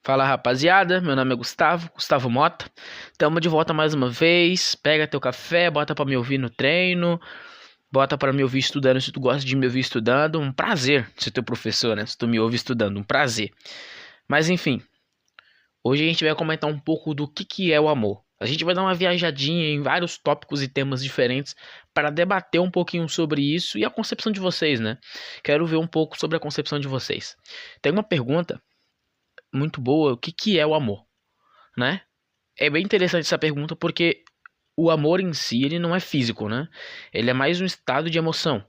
Fala rapaziada, meu nome é Gustavo Mota. Tamo de volta mais uma vez. Pega teu café, bota pra me ouvir no treino, bota pra me ouvir estudando se tu gosta de me ouvir estudando. Um prazer ser teu professor, né? Se tu me ouve estudando, um prazer. Mas enfim, hoje a gente vai comentar um pouco do que é o amor. A gente vai dar uma viajadinha em vários tópicos e temas diferentes para debater um pouquinho sobre isso e a concepção de vocês, né? Quero ver um pouco sobre a concepção de vocês. Tem uma pergunta muito boa, o que é o amor, né? É bem interessante essa pergunta porque o amor em si, ele não é físico, né? Ele é mais um estado de emoção.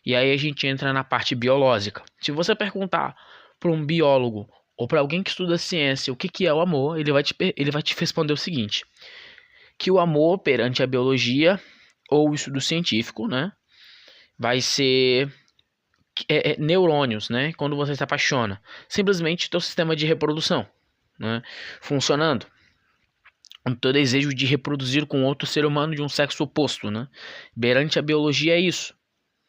E aí a gente entra na parte biológica. Se você perguntar para um biólogo ou para alguém que estuda ciência o que é o amor, ele vai te responder o seguinte: que o amor perante a biologia ou o estudo científico, né, vai ser neurônios, né? Quando você se apaixona, simplesmente teu sistema de reprodução, né, funcionando. O teu desejo de reproduzir com outro ser humano de um sexo oposto, né? Perante a biologia é isso,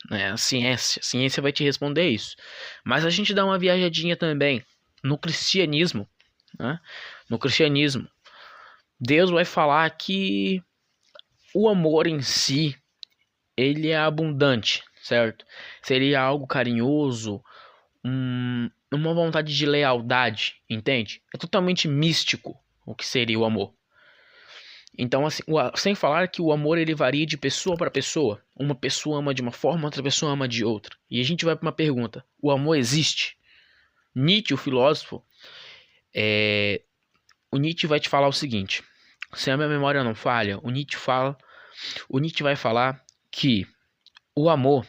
né? A ciência vai te responder isso. Mas a gente dá uma viajadinha também no cristianismo, né? No cristianismo, Deus vai falar que o amor em si, ele é abundante, certo? Seria algo carinhoso, uma vontade de lealdade, entende? É totalmente místico o que seria o amor. Então, assim, sem falar que o amor ele varia de pessoa para pessoa. Uma pessoa ama de uma forma, outra pessoa ama de outra. E a gente vai para uma pergunta: o amor existe? Nietzsche, o filósofo, o Nietzsche vai te falar o seguinte: se a minha memória não falha, o Nietzsche vai falar que o amor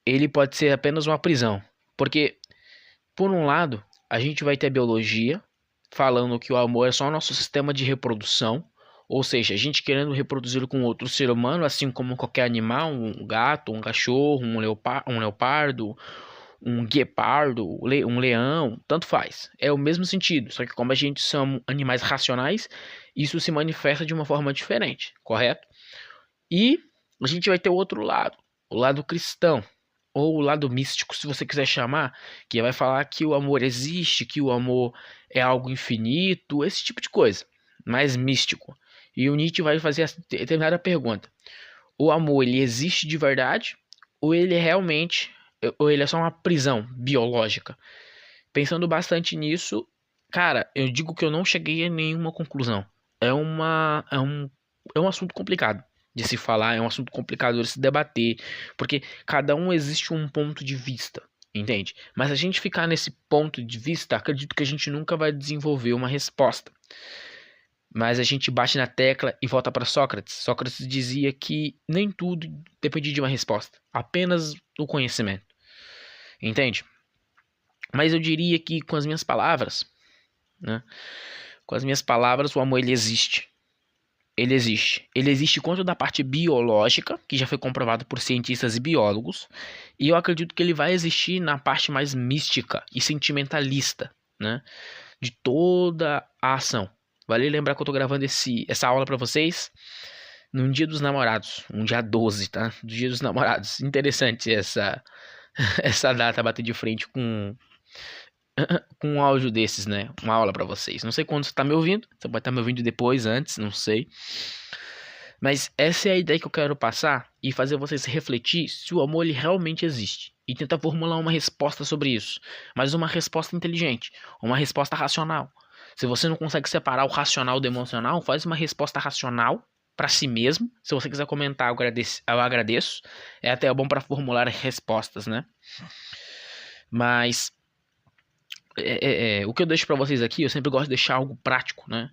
ele pode ser apenas uma prisão, porque por um lado a gente vai ter a biologia falando que o amor é só o nosso sistema de reprodução. Ou seja, a gente querendo reproduzir com outro ser humano, assim como qualquer animal, um gato, um cachorro, um leopardo, um guepardo, um leão, tanto faz. É o mesmo sentido, só que como a gente são animais racionais, isso se manifesta de uma forma diferente, correto? E a gente vai ter o outro lado, o lado cristão, ou o lado místico, se você quiser chamar, que vai falar que o amor existe, que o amor é algo infinito, esse tipo de coisa, mais místico. E o Nietzsche vai fazer essa determinada pergunta: o amor ele existe de verdade ou ele é realmente ou ele é só uma prisão biológica? Pensando bastante nisso, cara, eu digo que eu não cheguei a nenhuma conclusão. É um assunto complicado de se falar, é um assunto complicado de se debater, porque cada um existe um ponto de vista, entende? Mas se a gente ficar nesse ponto de vista, acredito que a gente nunca vai desenvolver uma resposta. Mas a gente bate na tecla e volta para Sócrates. Sócrates dizia que nem tudo depende de uma resposta, apenas o conhecimento. Entende? Mas eu diria que com as minhas palavras, né? Com as minhas palavras, o amor ele existe. Ele existe. Ele existe quanto da parte biológica, que já foi comprovado por cientistas e biólogos, e eu acredito que ele vai existir na parte mais mística e sentimentalista, né? De toda a ação. Vale lembrar que eu tô gravando essa aula para vocês num dia dos namorados, um dia 12, tá? Do dia dos namorados. Interessante essa data bater de frente com um áudio desses, né? Uma aula para vocês. Não sei quando você tá me ouvindo, você pode estar me ouvindo depois, antes, não sei. Mas essa é a ideia que eu quero passar e fazer vocês refletir se o amor ele realmente existe e tentar formular uma resposta sobre isso, mas uma resposta inteligente, uma resposta racional. Se você não consegue separar o racional do emocional, faz uma resposta racional para si mesmo. Se você quiser comentar, eu agradeço. É até bom para formular respostas, né? Mas o que eu deixo para vocês aqui, eu sempre gosto de deixar algo prático, né?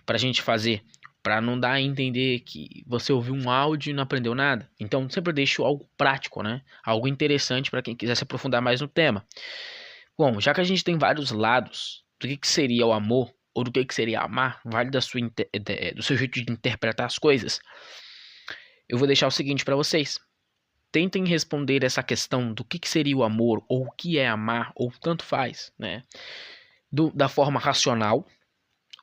Pra gente fazer. Pra não dar a entender que você ouviu um áudio e não aprendeu nada. Então, sempre deixo algo prático, né? Algo interessante para quem quiser se aprofundar mais no tema. Bom, já que a gente tem vários lados do que seria o amor, ou do que seria amar, vale do seu jeito de interpretar as coisas, eu vou deixar o seguinte para vocês. Tentem responder essa questão do que seria o amor, ou o que é amar, ou tanto faz, né? Da forma racional,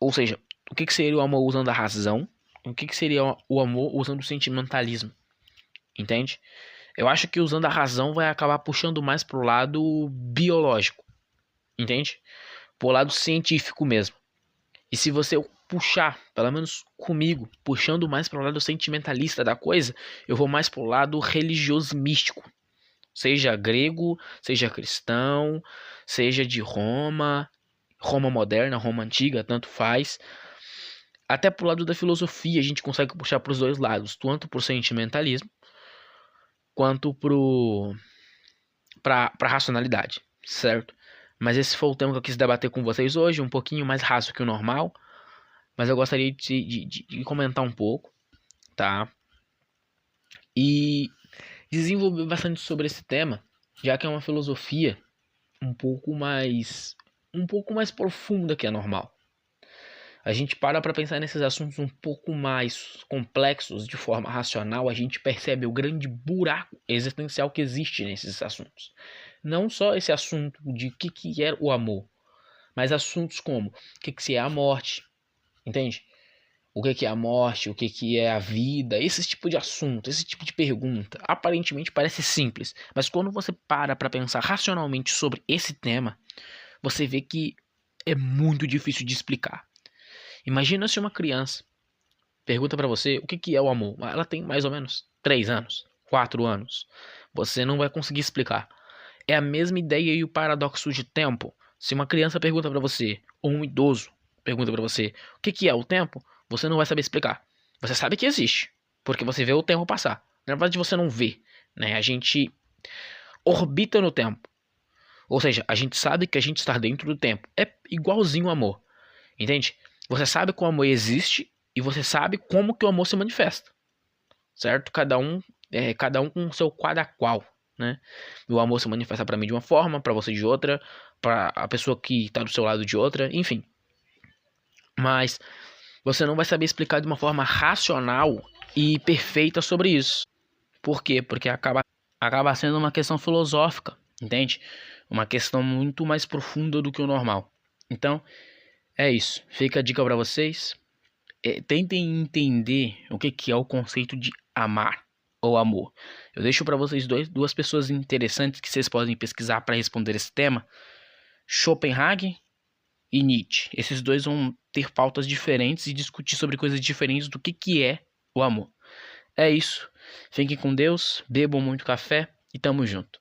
ou seja, o que seria o amor usando a razão, o que seria o amor usando o sentimentalismo, entende? Eu acho que usando a razão vai acabar puxando mais pro lado biológico, entende? pro lado científico mesmo. E se você puxar, pelo menos comigo, puxando mais para o lado sentimentalista da coisa, eu vou mais pro lado religioso místico. Seja grego, seja cristão, seja de Roma, Roma moderna, Roma antiga, tanto faz. Até pro lado da filosofia a gente consegue puxar para os dois lados, tanto pro sentimentalismo quanto pra racionalidade, certo? Mas esse foi o tema que eu quis debater com vocês hoje, um pouquinho mais raso que o normal, mas eu gostaria de comentar um pouco, tá? E desenvolver bastante sobre esse tema, já que é uma filosofia um pouco mais profunda que a normal. A gente para pensar nesses assuntos um pouco mais complexos de forma racional, a gente percebe o grande buraco existencial que existe nesses assuntos. Não só esse assunto de o que é o amor, mas assuntos como o que é a morte, entende? O que é a morte, o que é a vida, esse tipo de assunto, esse tipo de pergunta, aparentemente parece simples, mas quando você para pensar racionalmente sobre esse tema, você vê que é muito difícil de explicar. Imagina se uma criança pergunta pra você o que é o amor. Ela tem mais ou menos 3 anos, 4 anos. Você não vai conseguir explicar. É a mesma ideia e o paradoxo de tempo. Se uma criança pergunta pra você, ou um idoso pergunta pra você o que é o tempo, você não vai saber explicar. Você sabe que existe, porque você vê o tempo passar. Na verdade, você não vê, né? A gente orbita no tempo. Ou seja, a gente sabe que a gente está dentro do tempo. É igualzinho o amor, entende? Você sabe que o amor existe e você sabe como que o amor se manifesta, certo? Cada um com o seu cada qual, né? O amor se manifesta para mim de uma forma, para você de outra, para a pessoa que está do seu lado de outra, enfim. Mas você não vai saber explicar de uma forma racional e perfeita sobre isso. Por quê? Porque acaba sendo uma questão filosófica, entende? Uma questão muito mais profunda do que o normal. Então, é isso. Fica a dica para vocês. Tentem entender o que é o conceito de amar ou amor. Eu deixo para vocês duas pessoas interessantes que vocês podem pesquisar para responder esse tema. Schopenhauer e Nietzsche. Esses dois vão ter pautas diferentes e discutir sobre coisas diferentes do que é o amor. É isso. Fiquem com Deus, bebam muito café e tamo junto.